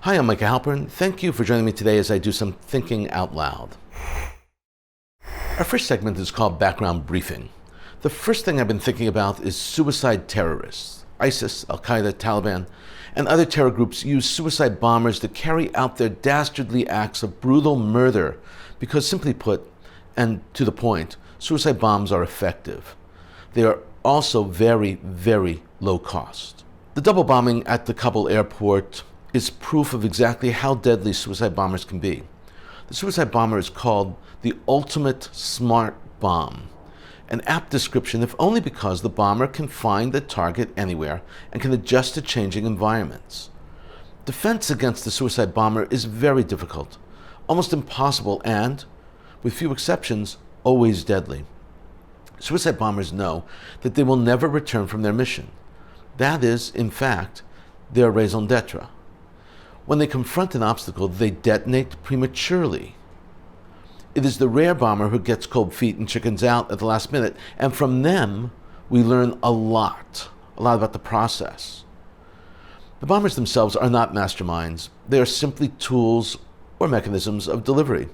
Hi, I'm Micah Halpern. Thank you for joining me today as I do some thinking out loud. Our first segment is called Background Briefing. The first thing I've been thinking about is suicide terrorists. ISIS, Al-Qaeda, Taliban, and other terror groups use suicide bombers to carry out their dastardly acts of brutal murder because, simply put, and to the point, suicide bombs are effective. They are also very, very low cost. The double bombing at the Kabul airport is proof of exactly how deadly suicide bombers can be. The suicide bomber is called the ultimate smart bomb, an apt description if only because the bomber can find the target anywhere and can adjust to changing environments. Defense against the suicide bomber is very difficult, almost impossible, and, with few exceptions, always deadly. Suicide bombers know that they will never return from their mission. That is, in fact, their raison d'etre. When they confront an obstacle, they detonate prematurely. It is the rare bomber who gets cold feet and chickens out at the last minute, and from them, we learn a lot about the process. The bombers themselves are not masterminds. They are simply tools or mechanisms of delivery.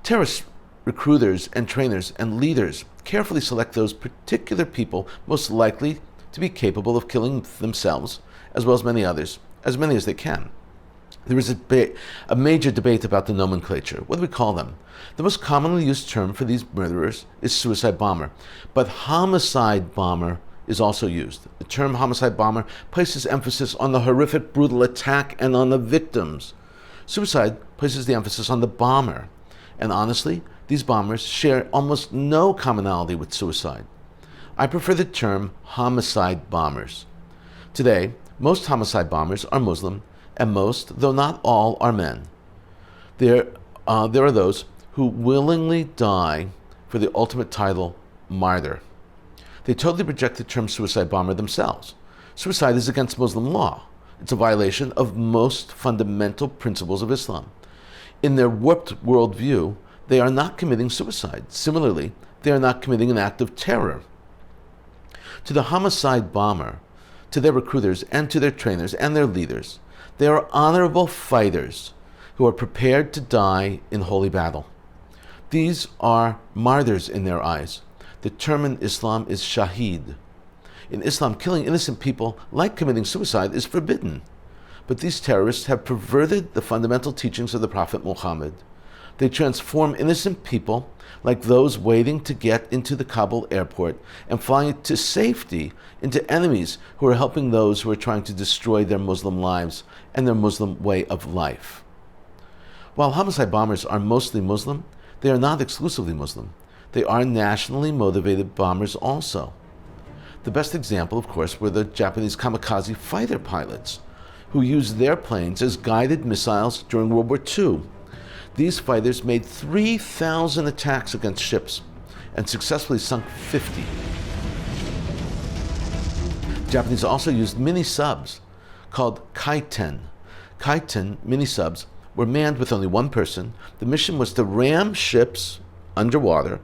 Terrorist recruiters and trainers and leaders carefully select those particular people most likely to be capable of killing themselves, as well as many others, as many as they can. There is a major debate about the nomenclature. What do we call them? The most commonly used term for these murderers is suicide bomber, but homicide bomber is also used. The term homicide bomber places emphasis on the horrific, brutal attack and on the victims. Suicide places the emphasis on the bomber. And honestly, these bombers share almost no commonality with suicide. I prefer the term homicide bombers. Today, most homicide bombers are Muslim, and most, though not all, are men. There are those who willingly die for the ultimate title, martyr. They totally reject the term suicide bomber themselves. Suicide is against Muslim law. It's a violation of most fundamental principles of Islam. In their warped worldview, they are not committing suicide. Similarly, they are not committing an act of terror. To the homicide bomber, to their recruiters, and to their trainers and their leaders, they are honorable fighters who are prepared to die in holy battle. These are martyrs in their eyes. The term in Islam is shaheed. In Islam, killing innocent people, like committing suicide, is forbidden. But these terrorists have perverted the fundamental teachings of the Prophet Muhammad. They transform innocent people, like those waiting to get into the Kabul airport, and flying to safety into enemies who are helping those who are trying to destroy their Muslim lives and their Muslim way of life. While homicide bombers are mostly Muslim, they are not exclusively Muslim. They are nationally motivated bombers also. The best example, of course, were the Japanese kamikaze fighter pilots, who used their planes as guided missiles during World War II. These fighters made 3,000 attacks against ships and successfully sunk 50. The Japanese also used mini-subs called kaiten. Kaiten mini-subs were manned with only one person. The mission was to ram ships underwater.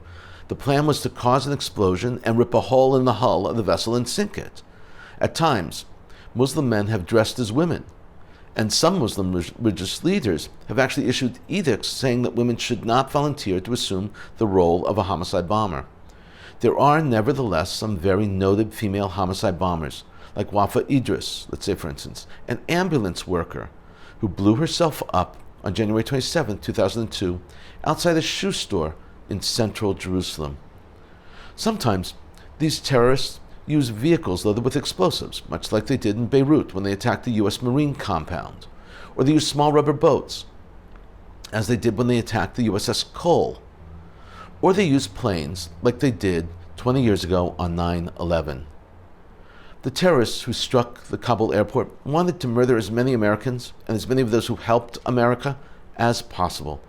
The plan was to cause an explosion and rip a hole in the hull of the vessel and sink it. At times, Muslim men have dressed as women, and some Muslim religious leaders have actually issued edicts saying that women should not volunteer to assume the role of a homicide bomber. There are nevertheless some very noted female homicide bombers, like Wafa Idris, let's say for instance, an ambulance worker who blew herself up on January 27, 2002, outside a shoe store in central Jerusalem. Sometimes these terrorists use vehicles loaded with explosives, much like they did in Beirut when they attacked the U.S. Marine compound, or they use small rubber boats, as they did when they attacked the USS Cole, or they use planes like they did 20 years ago on 9/11. The terrorists who struck the Kabul airport wanted to murder as many Americans and as many of those who helped America as possible,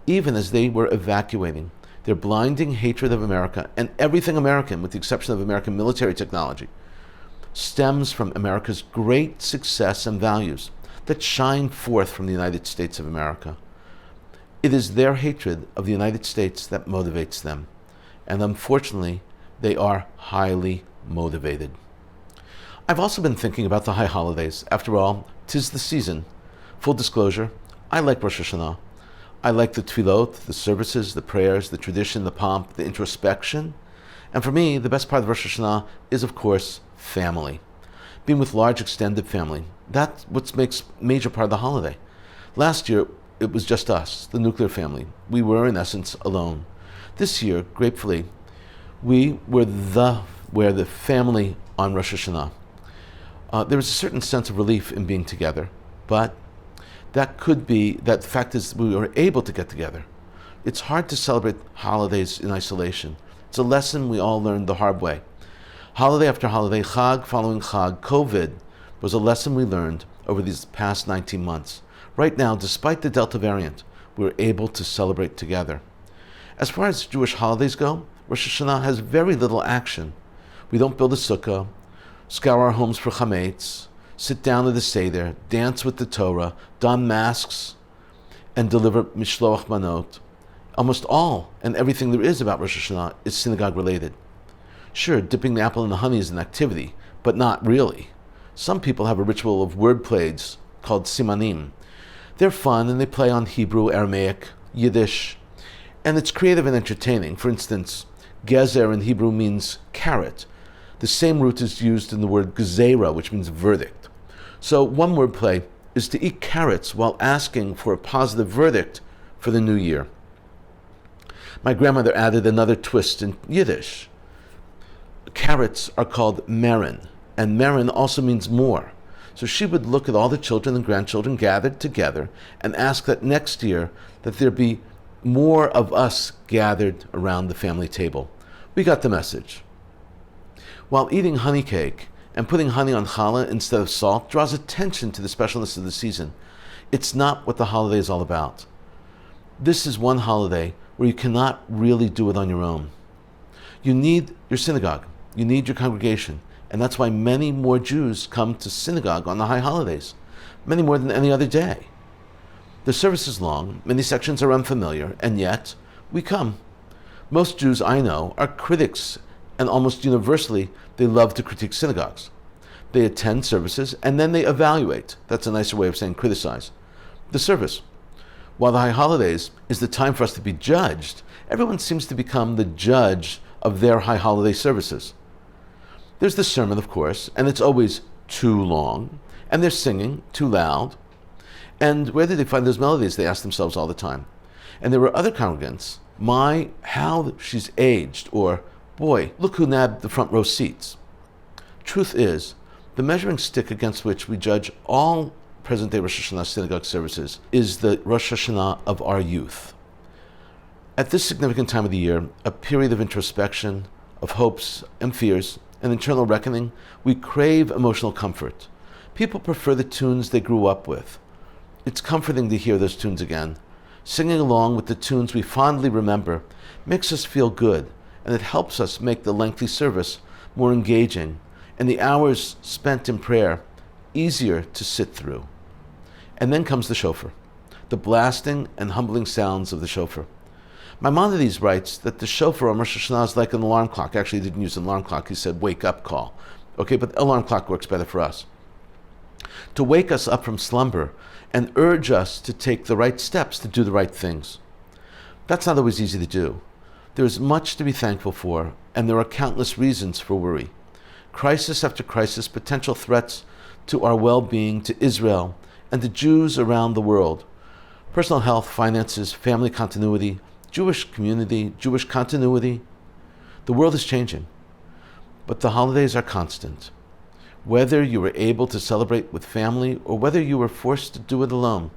even as they were evacuating. Their blinding hatred of America and everything American, with the exception of American military technology, stems from America's great success and values that shine forth from the United States of America. It is their hatred of the United States that motivates them, and unfortunately, they are highly motivated. I've also been thinking about the high holidays. After all, 'tis the season Full disclosure, I like Rosh Hashanah. I like the tefillot, the services, the prayers, the tradition, the pomp, the introspection. And for me, the best part of Rosh Hashanah is, of course, family. Being with large extended family. That's what makes a major part of the holiday. Last year, it was just us, the nuclear family. We were, in essence, alone. This year, gratefully, we were the family on Rosh Hashanah. There was a certain sense of relief in being together, but the fact is we were able to get together. It's hard to celebrate holidays in isolation. It's a lesson we all learned the hard way. Holiday after holiday, Chag following Chag, COVID was a lesson we learned over these past 19 months. Right now, despite the Delta variant, we're able to celebrate together. As far as Jewish holidays go, Rosh Hashanah has very little action. We don't build a sukkah, scour our homes for chametz, sit down at the Seder, dance with the Torah, don masks, and deliver mishloach manot. Almost all and everything there is about Rosh Hashanah is synagogue related. Sure, dipping the apple in the honey is an activity, but not really. Some people have a ritual of word plays called simanim. They're fun and they play on Hebrew, Aramaic, Yiddish, and it's creative and entertaining. For instance, gezer in Hebrew means carrot. The same root is used in the word gezerah, which means verdict. So one word play is to eat carrots while asking for a positive verdict for the new year. My grandmother added another twist in Yiddish. Carrots are called merin, and merin also means more. So she would look at all the children and grandchildren gathered together and ask that next year that there be more of us gathered around the family table. We got the message. While eating honey cake and putting honey on challah instead of salt draws attention to the specialness of the season, it's not what the holiday is all about. This is one holiday where you cannot really do it on your own. You need your synagogue. You need your congregation. And that's why many more Jews come to synagogue on the high holidays, many more than any other day. The service is long, many sections are unfamiliar, and yet we come. Most Jews I know are critics, and almost universally they love to critique synagogues. They attend services and then they evaluate. That's a nicer way of saying criticize the service. While the high holidays is the time for us to be judged, everyone seems to become the judge of their high holiday services. There's the sermon, of course, and it's always too long, and they're singing too loud. And where did they find those melodies? They ask themselves all the time. And there were other congregants, how she's aged, or boy, look who nabbed the front row seats. Truth is, the measuring stick against which we judge all present-day Rosh Hashanah synagogue services is the Rosh Hashanah of our youth. At this significant time of the year, a period of introspection, of hopes and fears, and internal reckoning, we crave emotional comfort. People prefer the tunes they grew up with. It's comforting to hear those tunes again. Singing along with the tunes we fondly remember makes us feel good, and it helps us make the lengthy service more engaging, and the hours spent in prayer easier to sit through. And then comes the shofar, the blasting and humbling sounds of the shofar. Maimonides writes that the shofar on Rosh Hashanah is like an alarm clock. Actually, he didn't use an alarm clock. He said wake up call. Okay, but alarm clock works better for us. To wake us up from slumber and urge us to take the right steps to do the right things. That's not always easy to do. There is much to be thankful for, and there are countless reasons for worry. Crisis after crisis, potential threats to our well-being, to Israel, and to Jews around the world. Personal health, finances, family continuity, Jewish community, Jewish continuity. The world is changing, but the holidays are constant. Whether you were able to celebrate with family or whether you were forced to do it alone,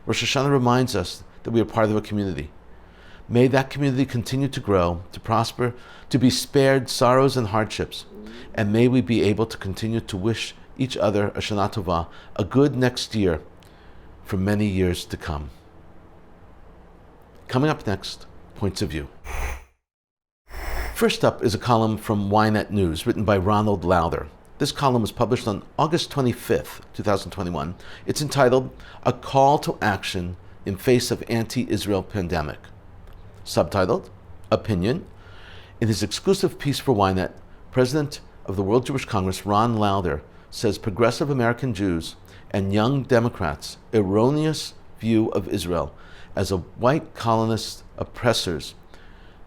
Rosh Hashanah reminds us that we are part of a community. May that community continue to grow, to prosper, to be spared sorrows and hardships, and may we be able to continue to wish each other a Shana Tova, a good next year for many years to come. Coming up next, Points of View. First up is a column from Ynet News written by Ronald Lauder. This column was published on August 25th, 2021. It's entitled, A Call to Action in Face of Anti-Israel Pandemic. Subtitled, Opinion. In his exclusive piece for Ynet, President of the World Jewish Congress, Ron Lauder, says progressive American Jews and young Democrats' erroneous view of Israel as a white colonist oppressors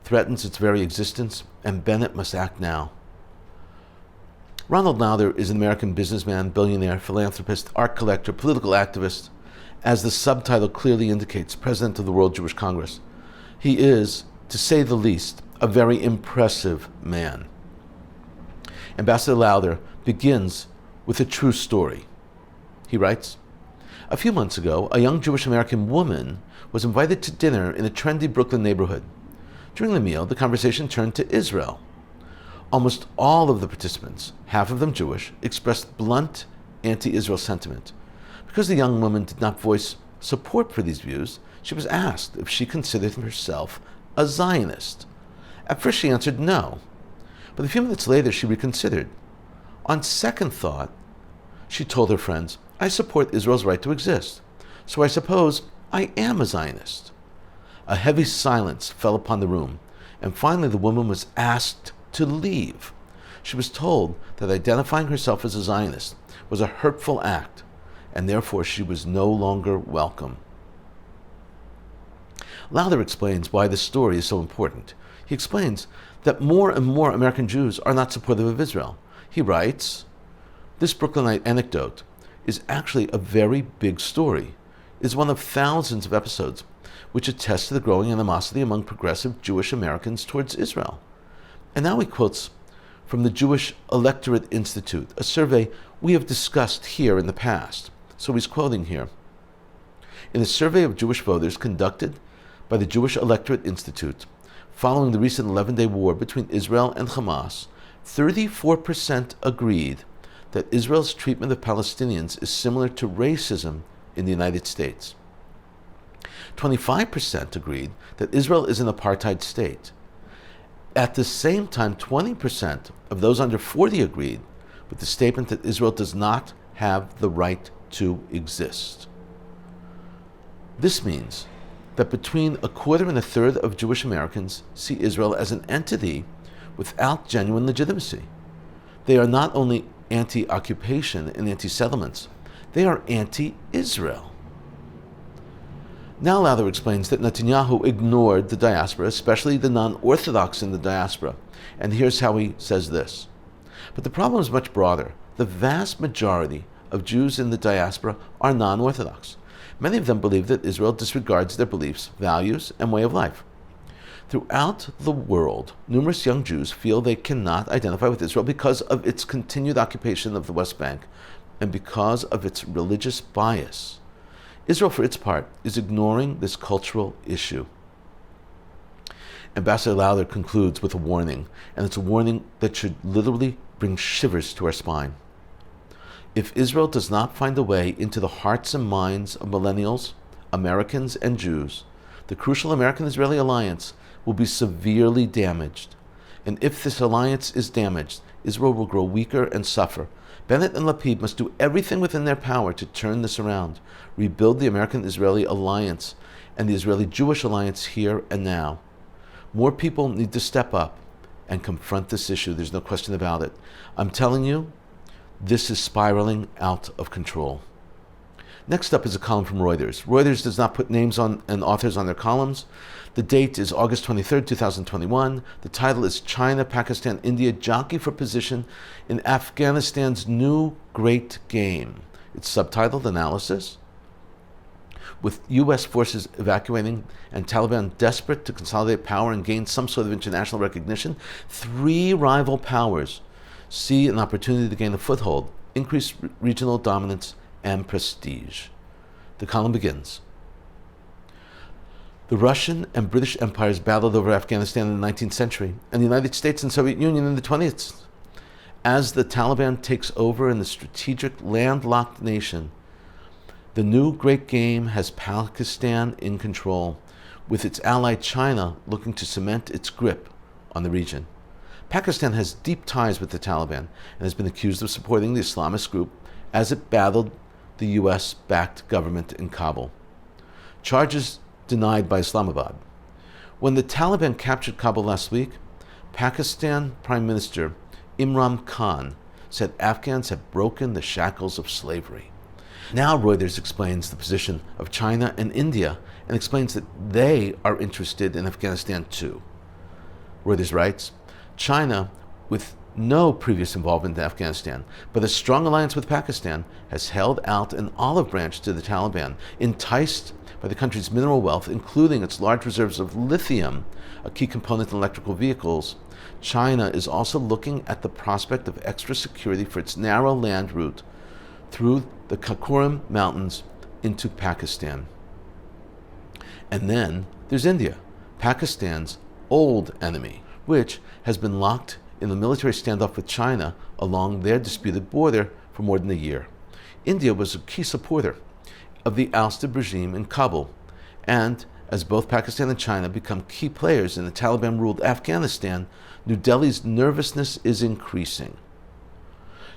threatens its very existence, and Bennett must act now. Ronald Lauder is an American businessman, billionaire, philanthropist, art collector, political activist. As the subtitle clearly indicates, president of the World Jewish Congress. He is, to say the least, a very impressive man. Ambassador Lauder begins with a true story. He writes, "A few months ago, a young Jewish American woman was invited to dinner in a trendy Brooklyn neighborhood. During the meal, the conversation turned to Israel. Almost all of the participants, half of them Jewish, expressed blunt anti-Israel sentiment. Because the young woman did not voice support for these views, she was asked if she considered herself a Zionist. At first she answered no, but a few minutes later she reconsidered. On second thought, she told her friends, 'I support Israel's right to exist, so I suppose I am a Zionist.' A heavy silence fell upon the room, and finally the woman was asked to leave. She was told that identifying herself as a Zionist was a hurtful act, and therefore she was no longer welcome." Lauder explains why this story is so important. He explains that more and more American Jews are not supportive of Israel. He writes, "This Brooklynite anecdote is actually a very big story. It is one of thousands of episodes which attest to the growing animosity among progressive Jewish Americans towards Israel." And now he quotes from the Jewish Electorate Institute, a survey we have discussed here in the past. So he's quoting here. "In a survey of Jewish voters conducted by the Jewish Electorate Institute, following the recent 11-day war between Israel and Hamas, 34% agreed that Israel's treatment of Palestinians is similar to racism in the United States. 25% agreed that Israel is an apartheid state. At the same time, 20% of those under 40 agreed with the statement that Israel does not have the right to exist." This means that between a quarter and a third of Jewish Americans see Israel as an entity without genuine legitimacy. They are not only anti-occupation and anti-settlements, they are anti-Israel. Now Lauder explains that Netanyahu ignored the diaspora, especially the non-Orthodox in the diaspora. And here's how he says this. "But the problem is much broader. The vast majority of Jews in the diaspora are non-Orthodox. Many of them believe that Israel disregards their beliefs, values, and way of life. Throughout the world, numerous young Jews feel they cannot identify with Israel because of its continued occupation of the West Bank and because of its religious bias. Israel, for its part, is ignoring this cultural issue." Ambassador Lauder concludes with a warning, and it's a warning that should literally bring shivers to our spine. "If Israel does not find a way into the hearts and minds of millennials, Americans, and Jews, the crucial American-Israeli alliance will be severely damaged. And if this alliance is damaged, Israel will grow weaker and suffer. Bennett and Lapid must do everything within their power to turn this around, rebuild the American-Israeli alliance and the Israeli-Jewish alliance here and now. More people need to step up and confront this issue. There's no question about it. I'm telling you, this is spiraling out of control." Next up is a column from Reuters. Reuters does not put names on and authors on their columns. The date is August 23rd, 2021. The title is "China, Pakistan, India Jockey for Position in Afghanistan's New Great Game." It's subtitled Analysis. With U.S. forces evacuating and Taliban desperate to consolidate power and gain some sort of international recognition, three rival powers see an opportunity to gain a foothold, increase regional dominance, and prestige. The column begins. "The Russian and British empires battled over Afghanistan in the 19th century, and the United States and Soviet Union in the 20th. As the Taliban takes over in the strategic landlocked nation, the new great game has Pakistan in control, with its ally China looking to cement its grip on the region. Pakistan has deep ties with the Taliban and has been accused of supporting the Islamist group as it battled the U.S.-backed government in Kabul. Charges denied by Islamabad. When the Taliban captured Kabul last week, Pakistan Prime Minister Imran Khan said Afghans have broken the shackles of slavery. Now Reuters explains the position of China and India and explains that they are interested in Afghanistan too. Reuters writes, China, with no previous involvement in Afghanistan, but a strong alliance with Pakistan, has held out an olive branch to the Taliban, enticed by the country's mineral wealth, including its large reserves of lithium, a key component in electrical vehicles. China is also looking at the prospect of extra security for its narrow land route through the Karakoram Mountains into Pakistan. And then there's India, Pakistan's old enemy, which has been locked in the military standoff with China along their disputed border for more than a year. India was a key supporter of the ousted regime in Kabul, and as both Pakistan and China become key players in the Taliban-ruled Afghanistan, New Delhi's nervousness is increasing.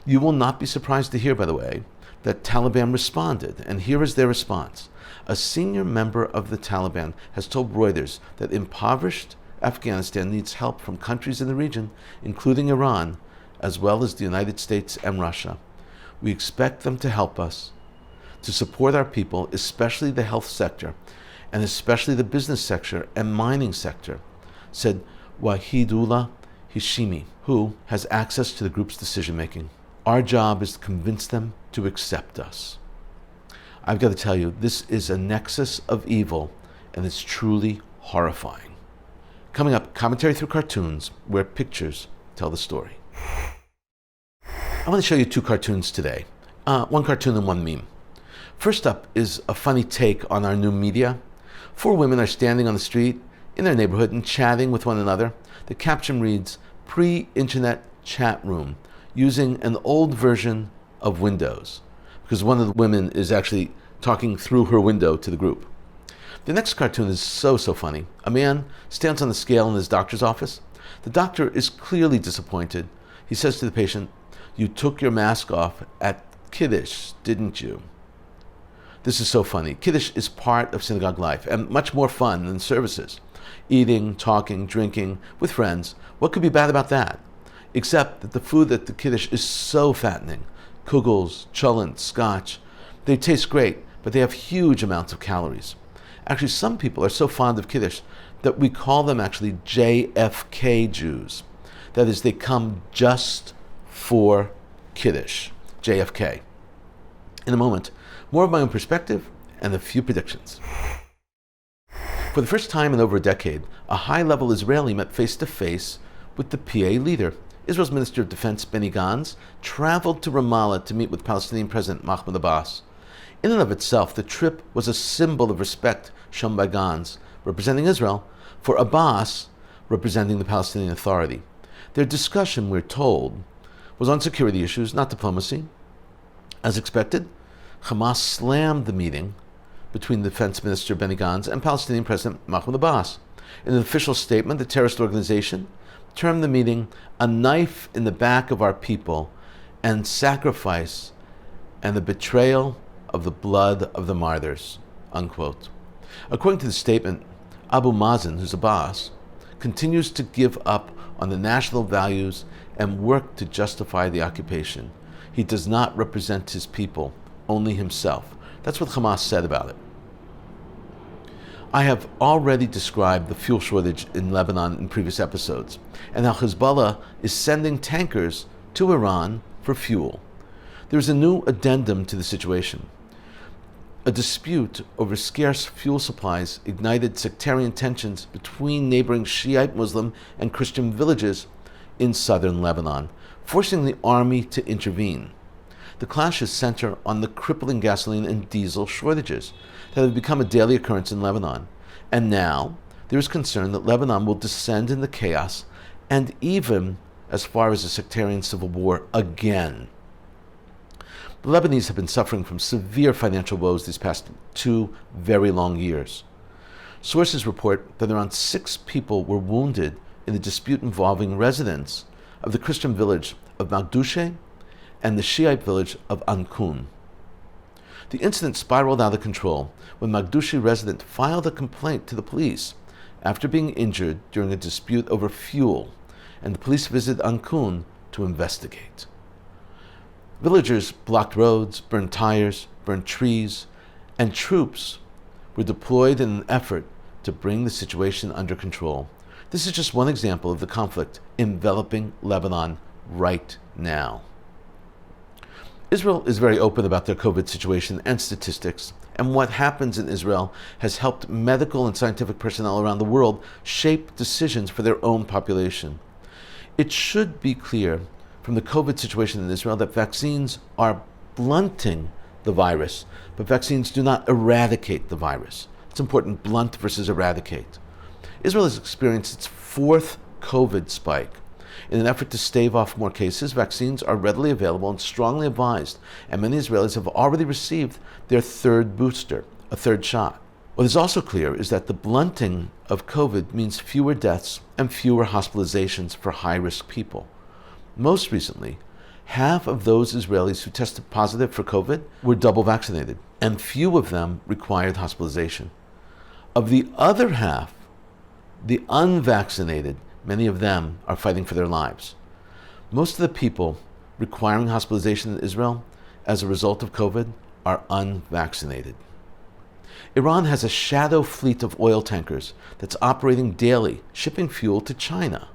You will not be surprised to hear, by the way, that Taliban responded, and here is their response. A senior member of the Taliban has told Reuters that impoverished Afghanistan needs help from countries in the region, including Iran, as well as the United States and Russia. We expect them to help us, to support our people, especially the health sector, and especially the business sector and mining sector, said Wahidullah Hashimi, who has access to the group's decision-making. Our job is to convince them to accept us. I've got to tell you, this is a nexus of evil, and it's truly horrifying. Coming up, commentary through cartoons, where pictures tell the story. I want to show you two cartoons today. One cartoon and one meme. First up is a funny take on our new media. 4 women are standing on the street in their neighborhood and chatting with one another. The caption reads, pre-internet chat room, using an old version of Windows, because one of the women is actually talking through her window to the group. The next cartoon is so funny. A man stands on the scale in his doctor's office. The doctor is clearly disappointed. He says to the patient, "You took your mask off at Kiddush, didn't you?" This is so funny. Kiddush is part of synagogue life and much more fun than services. Eating, talking, drinking with friends. What could be bad about that? Except that the food at the Kiddush is so fattening. Kugels, cholent, scotch. They taste great, but they have huge amounts of calories. Actually, some people are so fond of Kiddush that we call them actually JFK Jews. That is, they come just for Kiddush, JFK. In a moment, more of my own perspective and a few predictions. For the first time in over a decade, a high-level Israeli met face-to-face with the PA leader. Israel's Minister of Defense, Benny Gantz, traveled to Ramallah to meet with Palestinian President Mahmoud Abbas. In and of itself, the trip was a symbol of respect shown by Gantz, representing Israel, for Abbas, representing the Palestinian Authority. Their discussion, we're told, was on security issues, not diplomacy. As expected, Hamas slammed the meeting between the Defense Minister Benny Gantz and Palestinian President Mahmoud Abbas. In an official statement, the terrorist organization termed the meeting a knife in the back of our people and sacrifice and the betrayal of the blood of the martyrs, unquote. According to the statement, Abu Mazen, who's Abbas, continues to give up on the national values and work to justify the occupation. He does not represent his people, only himself. That's what Hamas said about it. I have already described the fuel shortage in Lebanon in previous episodes, and how Hezbollah is sending tankers to Iran for fuel. There is a new addendum to the situation. A dispute over scarce fuel supplies ignited sectarian tensions between neighboring Shiite Muslim and Christian villages in southern Lebanon, forcing the army to intervene. The clashes center on the crippling gasoline and diesel shortages that have become a daily occurrence in Lebanon. And now, there is concern that Lebanon will descend into chaos and even as far as a sectarian civil war again. The Lebanese have been suffering from severe financial woes these past 2 very long years. Sources report that around 6 people were wounded in a dispute involving residents of the Christian village of Magdouche and the Shiite village of Ankun. The incident spiraled out of control when Magdouche resident filed a complaint to the police after being injured during a dispute over fuel, and the police visited Ankun to investigate. Villagers blocked roads, burned tires, burned trees, and troops were deployed in an effort to bring the situation under control. This is just one example of the conflict enveloping Lebanon right now. Israel is very open about their COVID situation and statistics, and what happens in Israel has helped medical and scientific personnel around the world shape decisions for their own population. It should be clear from the COVID situation in Israel that vaccines are blunting the virus, but vaccines do not eradicate the virus. It's important, blunt versus eradicate. Israel has experienced its fourth COVID spike. In an effort to stave off more cases, vaccines are readily available and strongly advised, and many Israelis have already received their third booster, a third shot. What is also clear is that the blunting of COVID means fewer deaths and fewer hospitalizations for high-risk people. Most recently, half of those Israelis who tested positive for COVID were double vaccinated, and few of them required hospitalization. Of the other half, the unvaccinated, many of them are fighting for their lives. Most of the people requiring hospitalization in Israel as a result of COVID are unvaccinated. Iran has a shadow fleet of oil tankers that's operating daily, shipping fuel to China.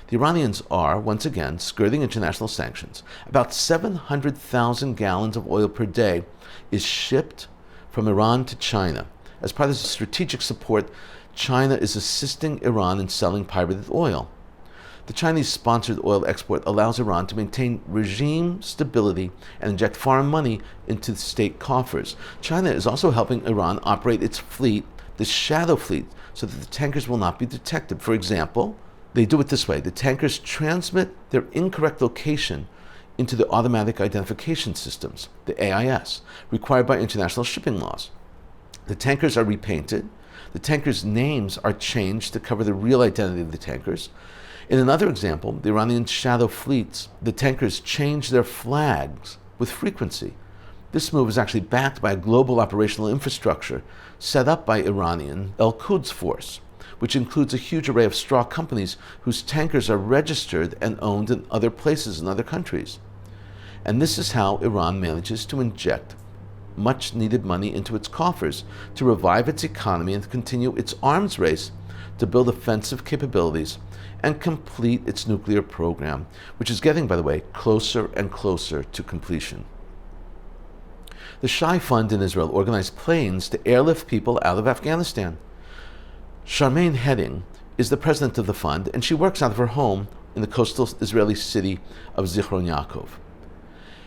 The Iranians are, once again, skirting international sanctions. About 700,000 gallons of oil per day is shipped from Iran to China. As part of the strategic support, China is assisting Iran in selling pirated oil. The Chinese-sponsored oil export allows Iran to maintain regime stability and inject foreign money into the state coffers. China is also helping Iran operate its fleet, the shadow fleet, so that the tankers will not be detected. For example, they do it this way. The tankers transmit their incorrect location into the automatic identification systems, the AIS, required by international shipping laws. The tankers are repainted. The tankers' names are changed to cover the real identity of the tankers. In another example, the Iranian shadow fleets, the tankers change their flags with frequency. This move is actually backed by a global operational infrastructure set up by Iranian Al-Quds Force, which includes a huge array of straw companies whose tankers are registered and owned in other places in other countries. And this is how Iran manages to inject much needed money into its coffers to revive its economy and continue its arms race to build offensive capabilities and complete its nuclear program, which is getting, by the way, closer and closer to completion. The Shai Fund in Israel organized planes to airlift people out of Afghanistan. Charmaine Hedding is the president of the fund, and she works out of her home in the coastal Israeli city of Zichron Yaakov.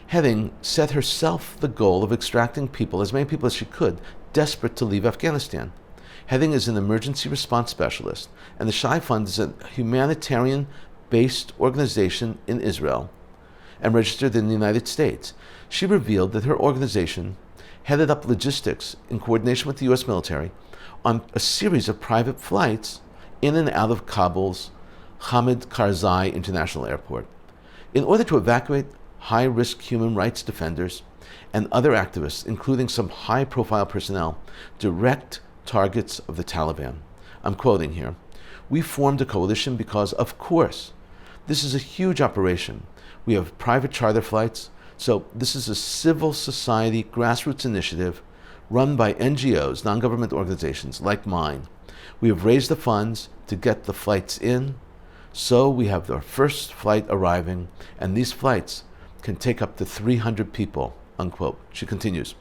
Hedding set herself the goal of extracting people, as many people as she could, desperate to leave Afghanistan. Hedding is an emergency response specialist, and the Shai Fund is a humanitarian-based organization in Israel and registered in the United States. She revealed that her organization headed up logistics in coordination with the U.S. military on a series of private flights in and out of Kabul's Hamid Karzai International Airport in order to evacuate high-risk human rights defenders and other activists, including some high-profile personnel, direct targets of the Taliban. I'm quoting here. We formed a coalition because, of course, this is a huge operation. We have private charter flights, so this is a civil society grassroots initiative run by NGOs, non-government organizations like mine. We have raised the funds to get the flights in, so we have our first flight arriving, and these flights can take up to 300 people, unquote. She continues.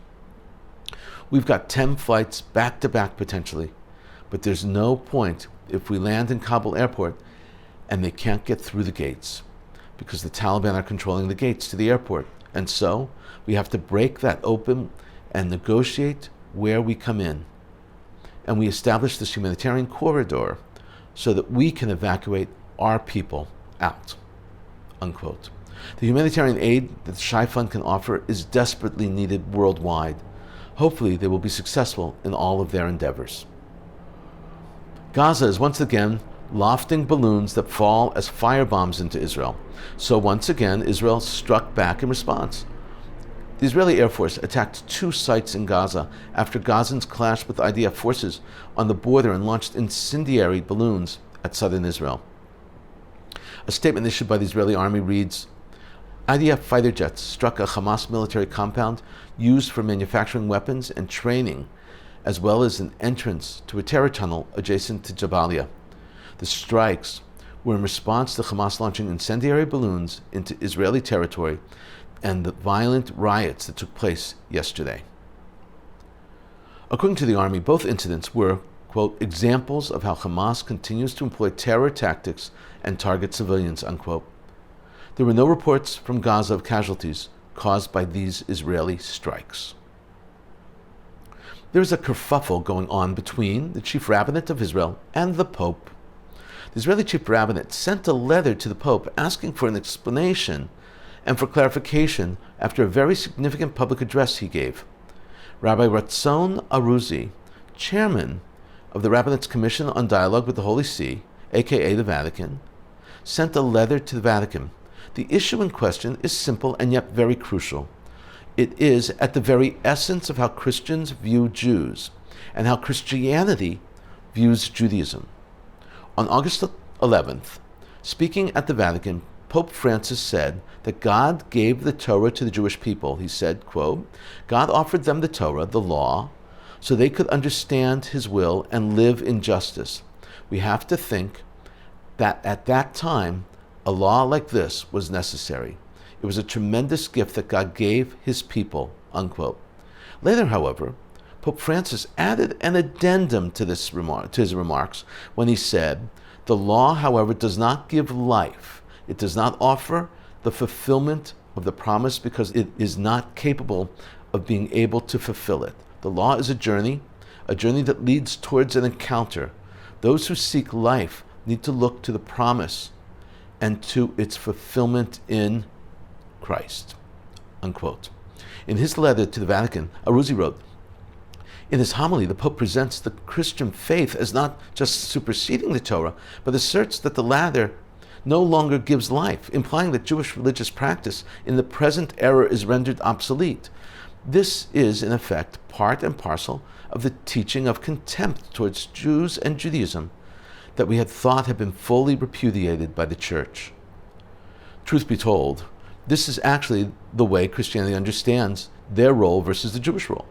We've got 10 flights back-to-back potentially, but there's no point if we land in Kabul airport and they can't get through the gates because the Taliban are controlling the gates to the airport. And so we have to break that open and negotiate where we come in. And we establish this humanitarian corridor so that we can evacuate our people out, unquote. The humanitarian aid that the Shai Fund can offer is desperately needed worldwide. Hopefully they will be successful in all of their endeavors. Gaza is once again lofting balloons that fall as firebombs into Israel. So once again, Israel struck back in response. The Israeli Air Force attacked 2 sites in Gaza after Gazans clashed with IDF forces on the border and launched incendiary balloons at southern Israel. A statement issued by the Israeli army reads, IDF fighter jets struck a Hamas military compound used for manufacturing weapons and training, as well as an entrance to a terror tunnel adjacent to Jabalia. The strikes were in response to Hamas launching incendiary balloons into Israeli territory and the violent riots that took place yesterday. According to the army, both incidents were, quote, examples of how Hamas continues to employ terror tactics and target civilians, unquote. There were no reports from Gaza of casualties caused by these Israeli strikes. There is a kerfuffle going on between the chief rabbinate of Israel and the Pope. The Israeli chief rabbinate sent a letter to the Pope asking for an explanation and for clarification after a very significant public address he gave. Rabbi Ratzon Aruzi, chairman of the Rabbinate's Commission on Dialogue with the Holy See, aka the Vatican, sent a letter to the Vatican. The issue in question is simple and yet very crucial. It is at the very essence of how Christians view Jews and how Christianity views Judaism. On August 11th, speaking at the Vatican, Pope Francis said that God gave the Torah to the Jewish people. He said, quote, God offered them the Torah, the law, so they could understand his will and live in justice. We have to think that at that time, a law like this was necessary. It was a tremendous gift that God gave his people, unquote. Later, however, Pope Francis added an addendum to his remarks when he said, the law, however, does not give life. It does not offer the fulfillment of the promise because it is not capable of being able to fulfill it. The law is a journey that leads towards an encounter. Those who seek life need to look to the promise and to its fulfillment in Christ, unquote. In his letter to the Vatican, Aruzi wrote, in his homily, the Pope presents the Christian faith as not just superseding the Torah, but asserts that the latter no longer gives life, implying that Jewish religious practice in the present era is rendered obsolete. This is, in effect, part and parcel of the teaching of contempt towards Jews and Judaism that we had thought had been fully repudiated by the Church. Truth be told, this is actually the way Christianity understands their role versus the Jewish role.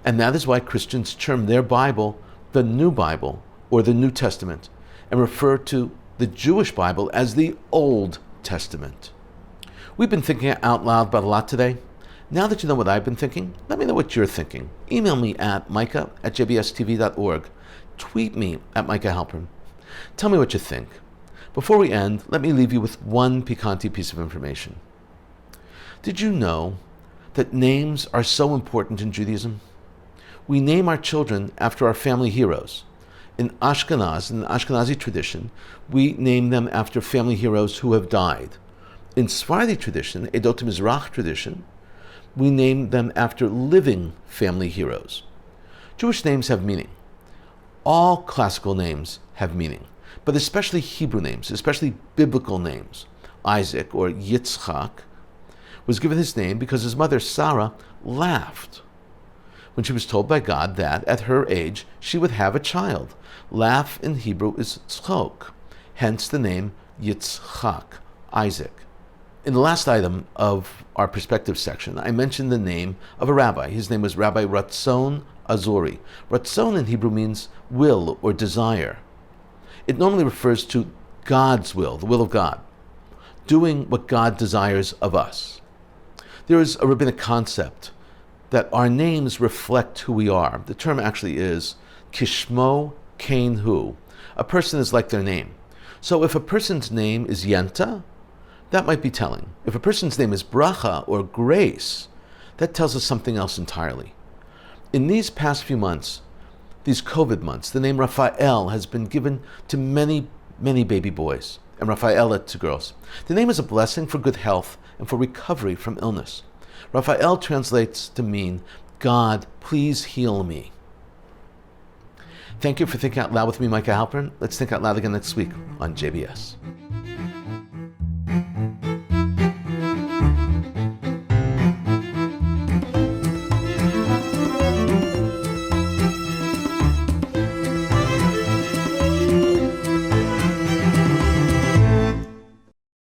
And that is why Christians term their Bible the New Bible or the New Testament and refer to the Jewish Bible as the Old Testament. We've been thinking out loud about a lot today. Now that you know what I've been thinking, let me know what you're thinking. Email me at micah@jbstv.org. Tweet me at Micah Halpern. Tell me what you think. Before we end, let me leave you with one piquante piece of information. Did you know that names are so important in Judaism? We name our children after our family heroes. In the Ashkenazi tradition, we name them after family heroes who have died. In Sephardi tradition, Edot Mizrach tradition, we name them after living family heroes. Jewish names have meaning. All classical names have meaning, but especially Hebrew names, especially biblical names. Isaac, or Yitzchak, was given his name because his mother, Sarah, laughed when she was told by God that, at her age, she would have a child. Laugh in Hebrew is tzchok, hence the name Yitzchak, Isaac. In the last item of our perspective section, I mentioned the name of a rabbi. His name was Rabbi Ratzon Azori. Ratzon in Hebrew means will or desire. It normally refers to God's will, the will of God, doing what God desires of us. There is a rabbinic concept that our names reflect who we are. The term actually is kishmo kein hu. A person is like their name. So if a person's name is Yenta, that might be telling. If a person's name is Bracha or Grace, that tells us something else entirely. In these past few months, these COVID months, the name Raphael has been given to many, many baby boys, and Raphaela to girls. The name is a blessing for good health and for recovery from illness. Raphael translates to mean, God, please heal me. Thank you for thinking out loud with me, Micah Halpern. Let's think out loud again next week on JBS.